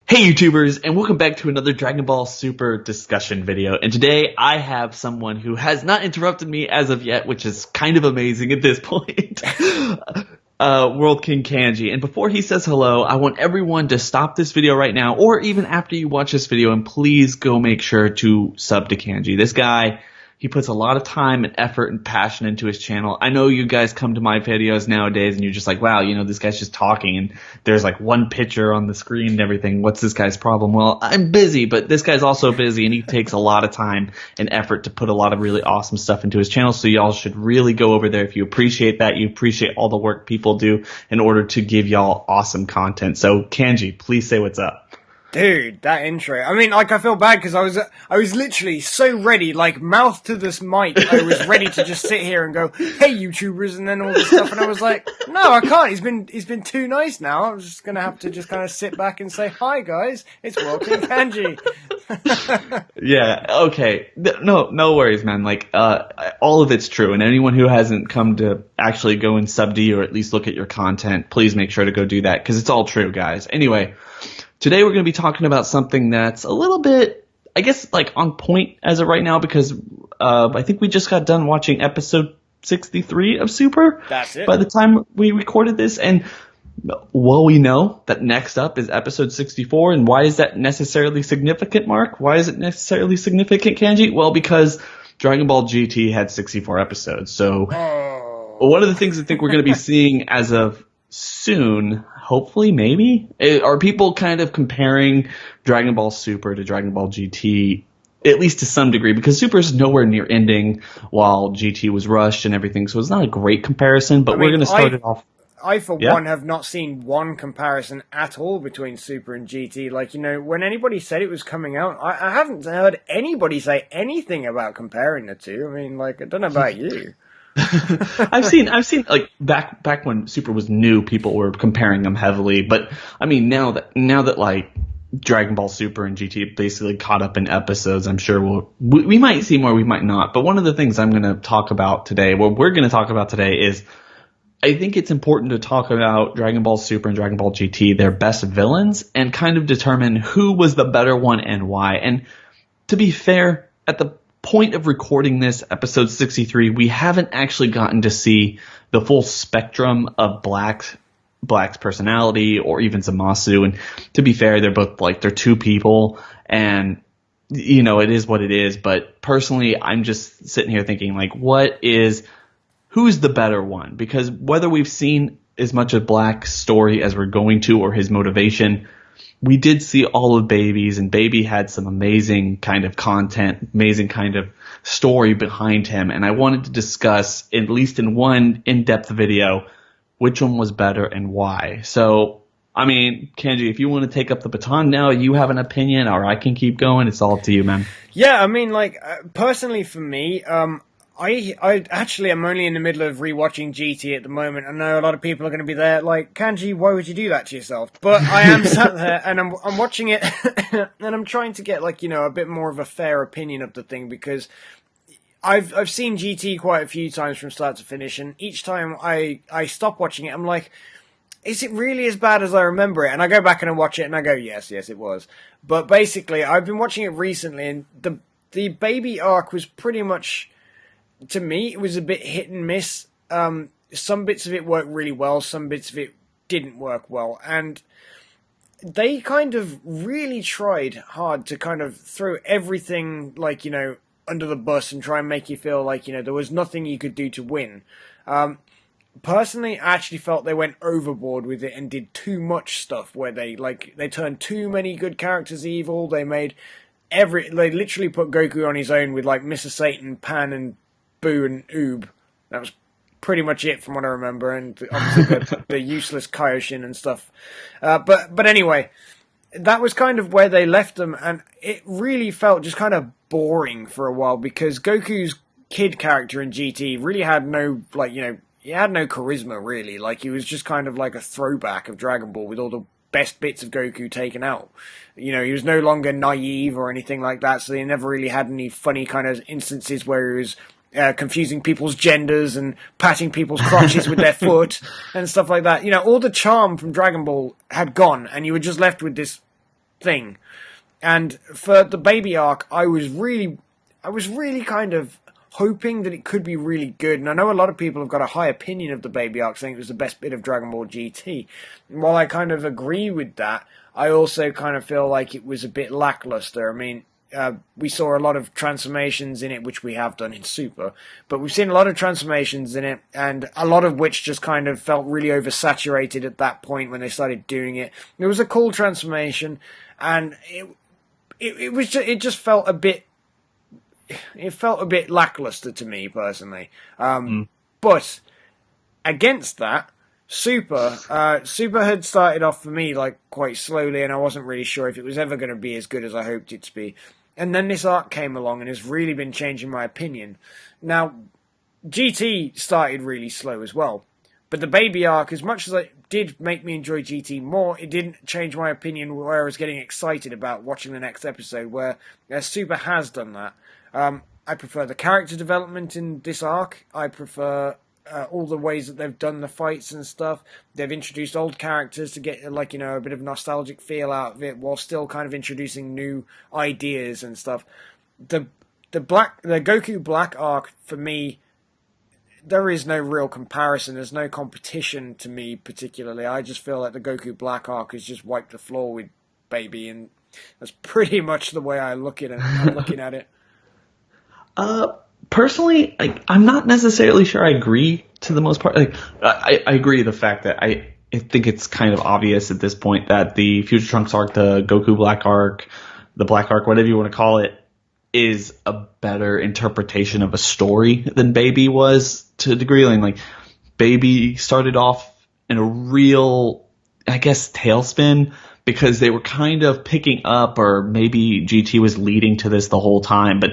Hey YouTubers, and welcome back to another Dragon Ball Super discussion video. And today I have someone who has not interrupted me as of yet, which is kind of amazing at this point. World King Kanji. And before he says hello, I want everyone to stop this video right now, or even after you watch this video, and please go make sure to sub to Kanji. This guy, he puts a lot of time and effort and passion into his channel. I know you guys come to my videos nowadays and you're just like, wow, this guy's just talking and there's like one picture on the screen and everything. What's this guy's problem? Well, I'm busy, but this guy's also busy and he takes a lot of time and effort to put a lot of really awesome stuff into his channel. So y'all should really go over there if you appreciate that. You appreciate all the work people do in order to give y'all awesome content. So Kanji, please say what's up. Dude, that intro. I mean, I feel bad because I was literally so ready, like, mouth to this mic. I was ready to just sit here and go, hey, YouTubers, and then all this stuff. And I was like, no, I can't. He's been too nice now. I'm just going to have to just kind of sit back and say, hi, guys. It's World King Kanji. Yeah, okay. No worries, man. Like, all of it's true. And anyone who hasn't come to actually go and sub to you or at least look at your content, please make sure to go do that because it's all true, guys. Anyway. Today we're going to be talking about something that's a little bit, I guess, like on point as of right now because I think we just got done watching episode 63 of Super. That's it. By the time we recorded this. And well, we know that next up is episode 64. And why is that necessarily significant, Mark? Why is it necessarily significant, Kanji? Well, because Dragon Ball GT had 64 episodes. So one of the things I think we're going to be seeing as of soon, hopefully, maybe, are people kind of comparing Dragon Ball Super to Dragon Ball GT, at least to some degree, because Super is nowhere near ending while GT was rushed and everything, so it's not a great comparison, but we're going to start it off. I, for one, have not seen one comparison at all between Super and GT. Like, when anybody said it was coming out, I haven't heard anybody say anything about comparing the two. I mean, like, I don't know about you. I've seen like back when Super was new, people were comparing them heavily, but I mean now that like Dragon Ball Super and GT basically caught up in episodes, I'm sure we might see more, we might not. But one of the things I'm going to talk about today, what we're going to talk about today is I think it's important to talk about Dragon Ball Super and Dragon Ball GT, their best villains, and kind of determine who was the better one and why. And to be fair, at the point of recording this, episode 63, we haven't actually gotten to see the full spectrum of Black's personality or even Zamasu. And to be fair, they're both they're two people and it is what it is. But personally, I'm just sitting here thinking who's the better one? Because whether we've seen as much of Black's story as we're going to or his motivation, we did see all of Baby's, and Baby had some amazing kind of content, amazing kind of story behind him. And I wanted to discuss, at least in one in-depth video, which one was better and why. So, I mean, Kanji, if you want to take up the baton now, you have an opinion, or I can keep going. It's all up to you, man. Yeah, I mean, personally for me, I actually am only in the middle of rewatching GT at the moment. I know a lot of people are going to be there like, Kanji, why would you do that to yourself? But I am sat there and I'm watching it and I'm trying to get a bit more of a fair opinion of the thing because I've seen GT quite a few times from start to finish, and each time I stop watching it, I'm like, is it really as bad as I remember it? And I go back and I watch it and I go, yes, it was. But basically, I've been watching it recently, and the Baby arc was pretty much, to me, it was a bit hit and miss. Some bits of it worked really well, some bits of it didn't work well, and they kind of really tried hard to kind of throw everything, under the bus and try and make you feel like, there was nothing you could do to win. Personally, I actually felt they went overboard with it and did too much stuff where they turned too many good characters evil. They literally put Goku on his own with Mr. Satan, Pan, and Boo and Oob. That was pretty much it from what I remember, and obviously the useless Kaioshin and stuff. But anyway, that was kind of where they left them, and it really felt just kind of boring for a while because Goku's kid character in GT really had no, he had no charisma really. He was just kind of like a throwback of Dragon Ball with all the best bits of Goku taken out. He was no longer naive or anything like that, so they never really had any funny kind of instances where he was confusing people's genders and patting people's crotches with their foot and stuff like that. All the charm from Dragon Ball had gone, and you were just left with this thing. And for the baby arc, I was really kind of hoping that it could be really good. And I know a lot of people have got a high opinion of the baby arc, saying it was the best bit of Dragon Ball GT. And while I kind of agree with that, I also kind of feel like it was a bit lackluster. I mean, we saw a lot of transformations in it, which we have done in Super, but we've seen a lot of transformations in it, and a lot of which just kind of felt really oversaturated at that point when they started doing it. It was a cool transformation, and it just felt a bit. It felt a bit lackluster to me personally. But against that, Super had started off for me like quite slowly, and I wasn't really sure if it was ever going to be as good as I hoped it to be. And then this arc came along and has really been changing my opinion. Now, GT started really slow as well, but the baby arc, as much as it did make me enjoy GT more, it didn't change my opinion where I was getting excited about watching the next episode, where Super has done that. I prefer the character development in this arc. I prefer all the ways that they've done the fights and stuff. They've introduced old characters to get, like, you know, a bit of a nostalgic feel out of it, while still kind of introducing new ideas and stuff. The Goku Black arc, for me, there is no real comparison. There's no competition to me particularly. I just feel like the Goku Black arc has just wiped the floor with Baby, and that's pretty much the way I look at it. I'm looking at it. Personally, I'm not necessarily sure I agree to the most part. I agree the fact that I think it's kind of obvious at this point that the Future Trunks arc, the Goku Black arc, the Black arc, whatever you want to call it, is a better interpretation of a story than Baby was to a degree. Like Baby started off in a real, I guess, tailspin, because they were kind of picking up, or maybe GT was leading to this the whole time, but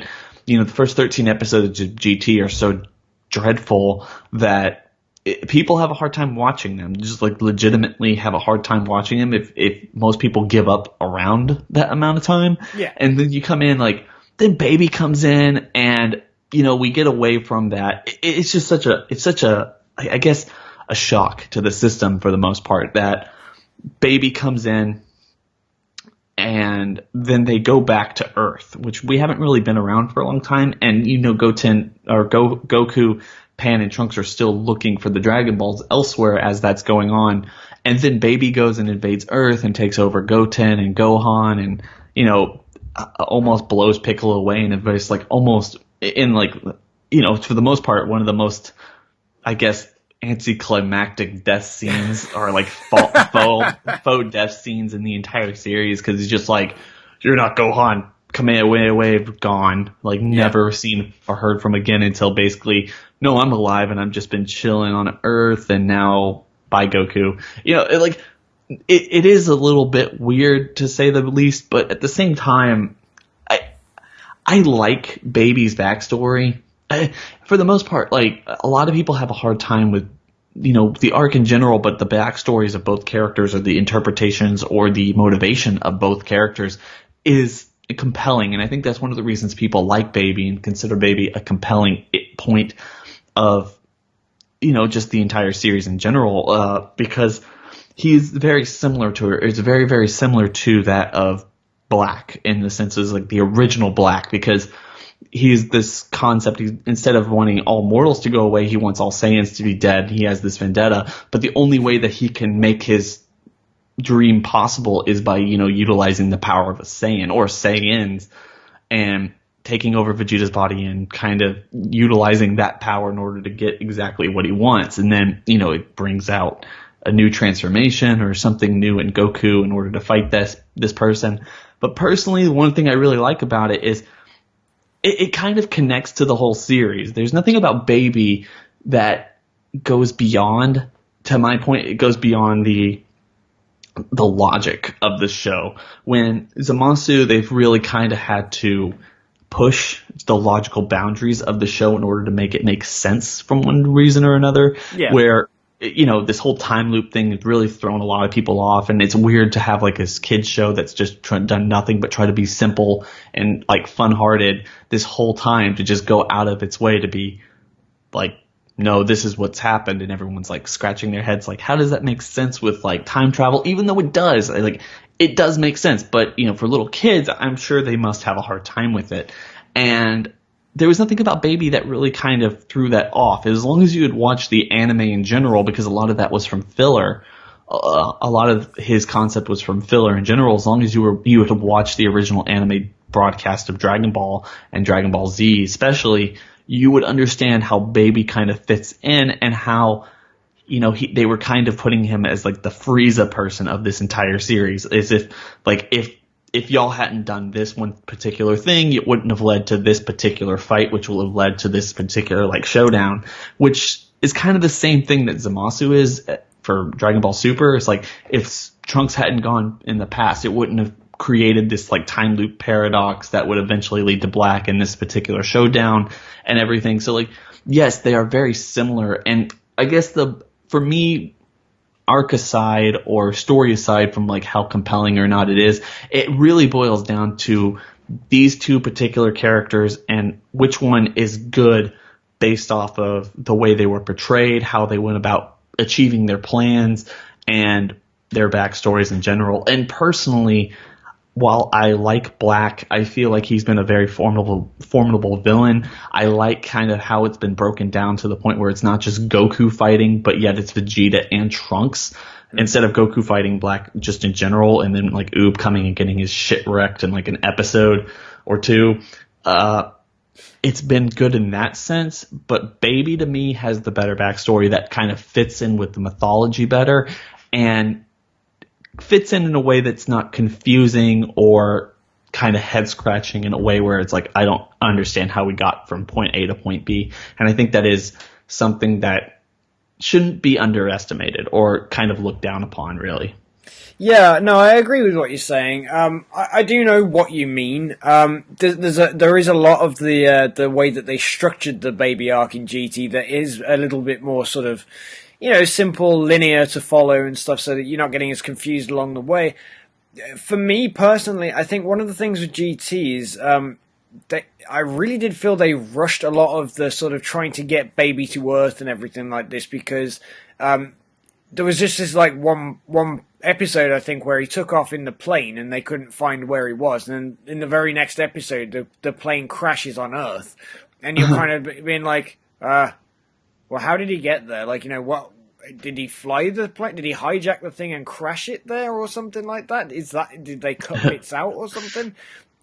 you know, the first 13 episodes of GT are so dreadful that people have a hard time watching them. Just like legitimately have a hard time watching them if most people give up around that amount of time. Yeah. And then you come in, like, then Baby comes in, and you know, we get away from that. It's just such a I guess a shock to the system for the most part that Baby comes in, and then they go back to Earth, which we haven't really been around for a long time. And, you know, Goku, Pan, and Trunks are still looking for the Dragon Balls elsewhere as that's going on. And then Baby goes and invades Earth and takes over Goten and Gohan, and, you know, almost blows Piccolo away. And it's like almost in, like, you know, for the most part, one of the most, I guess, anticlimactic death scenes, or like faux death scenes in the entire series, because it's just like, you're not Gohan, Kamehameha gone, like never seen or heard from again until basically, no, I'm alive and I've just been chilling on Earth, and now bye Goku. You know, it is a little bit weird to say the least, but at the same time, I like Baby's backstory. For the most part, like, a lot of people have a hard time with, you know, the arc in general, but the backstories of both characters, or the interpretations or the motivation of both characters, is compelling. And I think that's one of the reasons people like Baby and consider Baby a compelling point of, you know, just the entire series in general, because he's very similar to her. It's very, very similar to that of Black, in the sense is like the original Black, because he's this concept. Instead of wanting all mortals to go away, he wants all Saiyans to be dead. He has this vendetta, but the only way that he can make his dream possible is by, you know, utilizing the power of a Saiyan or Saiyans, and taking over Vegeta's body and kind of utilizing that power in order to get exactly what he wants. And then, you know, it brings out a new transformation or something new in Goku in order to fight this person. But personally, one thing I really like about it is it kind of connects to the whole series. There's nothing about Baby that goes beyond, to my point, it goes beyond the logic of the show. When Zamasu, they've really kind of had to push the logical boundaries of the show in order to make it make sense from one reason or another. Yeah. Where, you know, this whole time loop thing has really thrown a lot of people off, and it's weird to have like this kid's show that's just done nothing but try to be simple and like fun-hearted this whole time, to just go out of its way to be like, no, this is what's happened, and everyone's like scratching their heads like, how does that make sense with like time travel? Even though it does, like, it does make sense. But, for little kids, I'm sure they must have a hard time with it. And there was nothing about Baby that really kind of threw that off. As long as you had watched the anime in general, because a lot of that was from filler, a lot of his concept was from filler in general. As long as you had watched the original anime broadcast of Dragon Ball and Dragon Ball Z especially, you would understand how Baby kind of fits in, and how, they were kind of putting him as like the Frieza person of this entire series. As if y'all hadn't done this one particular thing, it wouldn't have led to this particular fight, which will have led to this particular showdown, which is kind of the same thing that Zamasu is for Dragon Ball Super. It's like, if Trunks hadn't gone in the past, it wouldn't have created this time loop paradox that would eventually lead to Black in this particular showdown and everything. So yes, they are very similar. And I guess for me, arc aside or story aside from how compelling or not it is, it really boils down to these two particular characters and which one is good based off of the way they were portrayed, how they went about achieving their plans, and their backstories in general. And personally, while I like Black, I feel like he's been a very formidable villain. I like kind of how it's been broken down to the point where it's not just Goku fighting, but yet it's Vegeta and Trunks. Instead of Goku fighting Black just in general, and then Oob coming and getting his shit wrecked in an episode or two. It's been good in that sense, but Baby to me has the better backstory that kind of fits in with the mythology better, and fits in a way that's not confusing or kind of head scratching in a way where it's I don't understand how we got from point A to point B. And I think that is something that shouldn't be underestimated or kind of looked down upon, really. Yeah, no, I agree with what you're saying. I do know what you mean. There is a lot of the way that they structured the Baby arc in GT that is a little bit more sort of, simple, linear to follow and stuff, so that you're not getting as confused along the way. For me personally, I think one of the things with GT is I really did feel they rushed a lot of the sort of trying to get Baby to Earth and everything like this, because there was just this one episode, I think, where he took off in the plane and they couldn't find where he was, and then in the very next episode the plane crashes on Earth, and you're kind of being well, how did he get there? What did he fly the plane? Did he hijack the thing and crash it there or something like that? Did they cut bits out or something?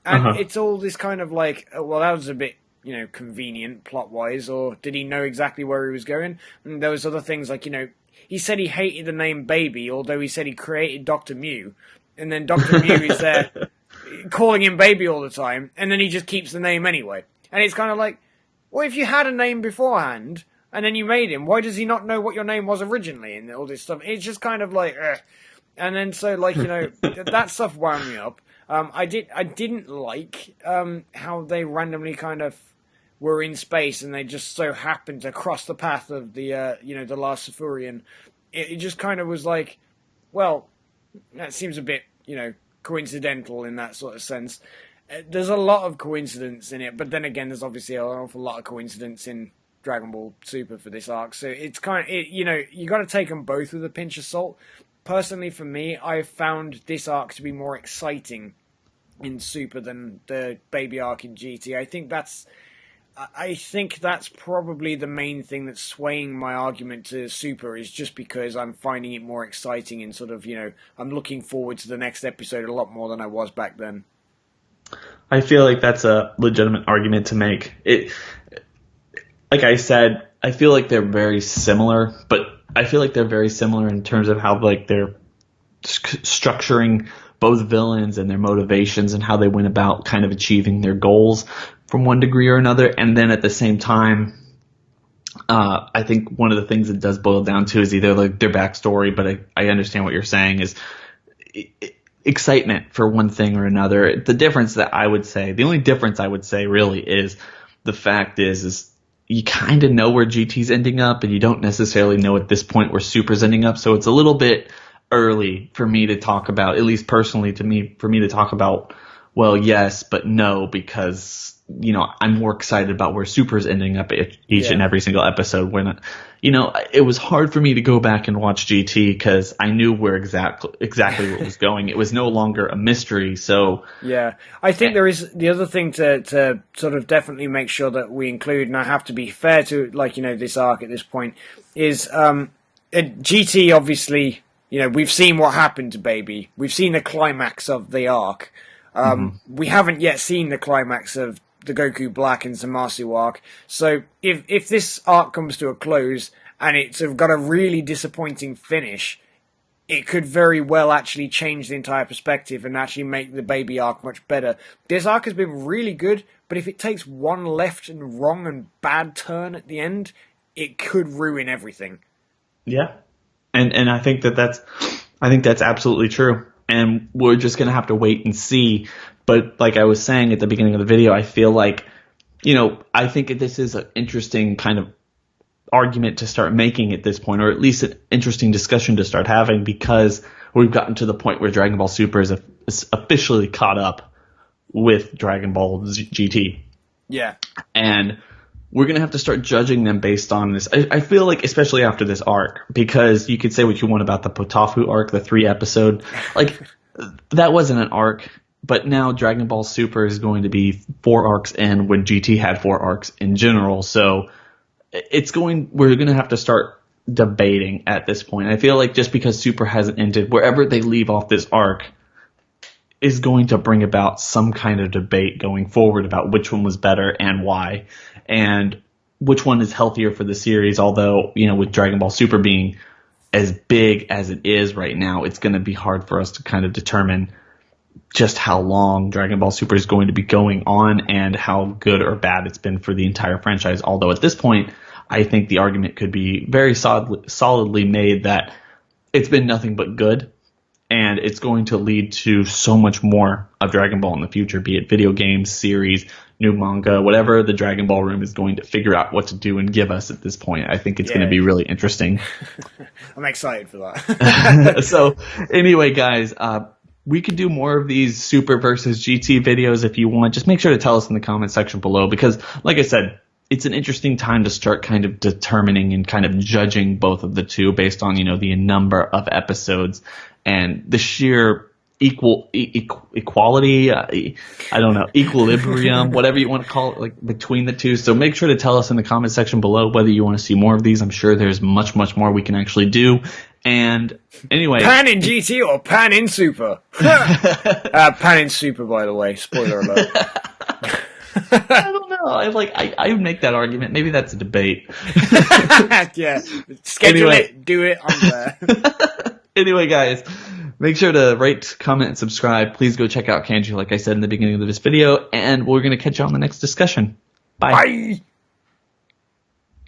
And it's all this kind of well, that was a bit, convenient plot-wise, or did he know exactly where he was going? And there was other things he said he hated the name Baby, although he said he created Dr. Mew, and then Dr. Mew is there calling him Baby all the time, and then he just keeps the name anyway. And it's kind of well, if you had a name beforehand, and then you made him, why does he not know what your name was originally and all this stuff? It's just kind of And then so that stuff wound me up. I didn't like how they randomly kind of were in space and they just so happened to cross the path of the the last Safurian. It just kind of was well, that seems a bit coincidental in that sort of sense. There's a lot of coincidence in it, but then again, there's obviously an awful lot of coincidence in Dragon Ball Super for this arc, so it's kind of you got to take them both with a pinch of salt. Personally, for me, I found this arc to be more exciting in Super than the Baby arc in GT. I think that's probably the main thing that's swaying my argument to Super, is just because I'm finding it more exciting and sort of I'm looking forward to the next episode a lot more than I was back then. I feel like that's a legitimate argument to make. Like I said, I feel like they're very similar, but I feel like they're very similar in terms of how they're structuring both villains and their motivations and how they went about kind of achieving their goals from one degree or another. And then at the same time, I think one of the things it does boil down to is either their backstory, but I understand what you're saying, is excitement for one thing or another. The only difference I would say really is the fact is you kind of know where GT's ending up, and you don't necessarily know at this point where Super's ending up. So it's a little bit early for me to talk about, at least personally to me, for me to talk about well, yes, but no, because, I'm more excited about where Super's ending up each and every single episode. When, it was hard for me to go back and watch GT because I knew where exactly what was going. It was no longer a mystery. So yeah, I think there is the other thing to sort of definitely make sure that we include, and I have to be fair to this arc at this point, is GT obviously. We've seen what happened to Baby. We've seen the climax of the arc. We haven't yet seen the climax of the Goku Black and Zamasu arc. So if this arc comes to a close and it's got a really disappointing finish, it could very well actually change the entire perspective and actually make the Baby arc much better. This arc has been really good, but if it takes one left and wrong and bad turn at the end, it could ruin everything. Yeah. And I think that's absolutely true. And we're just going to have to wait and see. But like I was saying at the beginning of the video, I feel like, I think this is an interesting kind of argument to start making at this point, or at least an interesting discussion to start having, because we've gotten to the point where Dragon Ball Super is officially caught up with Dragon Ball GT. Yeah. And we're going to have to start judging them based on this. I feel like, especially after this arc, because you could say what you want about the Potafu arc, the 3-episode. Like, that wasn't an arc, but now Dragon Ball Super is going to be 4 arcs in when GT had 4 arcs in general. So we're going to have to start debating at this point. I feel like just because Super hasn't ended, wherever they leave off this arc is going to bring about some kind of debate going forward about which one was better and why, and which one is healthier for the series. Although, with Dragon Ball Super being as big as it is right now, it's going to be hard for us to kind of determine just how long Dragon Ball Super is going to be going on and how good or bad it's been for the entire franchise. Although at this point, I think the argument could be very solidly made that it's been nothing but good. And it's going to lead to so much more of Dragon Ball in the future, be it video games, series, new manga, whatever the Dragon Ball room is going to figure out what to do and give us at this point. I think it's going to be really interesting. I'm excited for that. So anyway, guys, we could do more of these Super versus GT videos if you want. Just make sure to tell us in the comment section below, because like I said, it's an interesting time to start kind of determining and kind of judging both of the two based on, the number of episodes and the sheer equality, I don't know, equilibrium, whatever you want to call it, like between the two. So make sure to tell us in the comment section below whether you want to see more of these. I'm sure there's much, much more we can actually do. And anyway, pan in GT or pan in Super? Pan in Super, by the way. Spoiler alert. I don't know. I would make that argument. Maybe that's a debate. Yeah. Schedule it. Do it. I'm there. Anyway, guys, make sure to rate, comment, and subscribe. Please go check out Kanji, like I said in the beginning of this video, and we're going to catch you on the next discussion. Bye. Bye.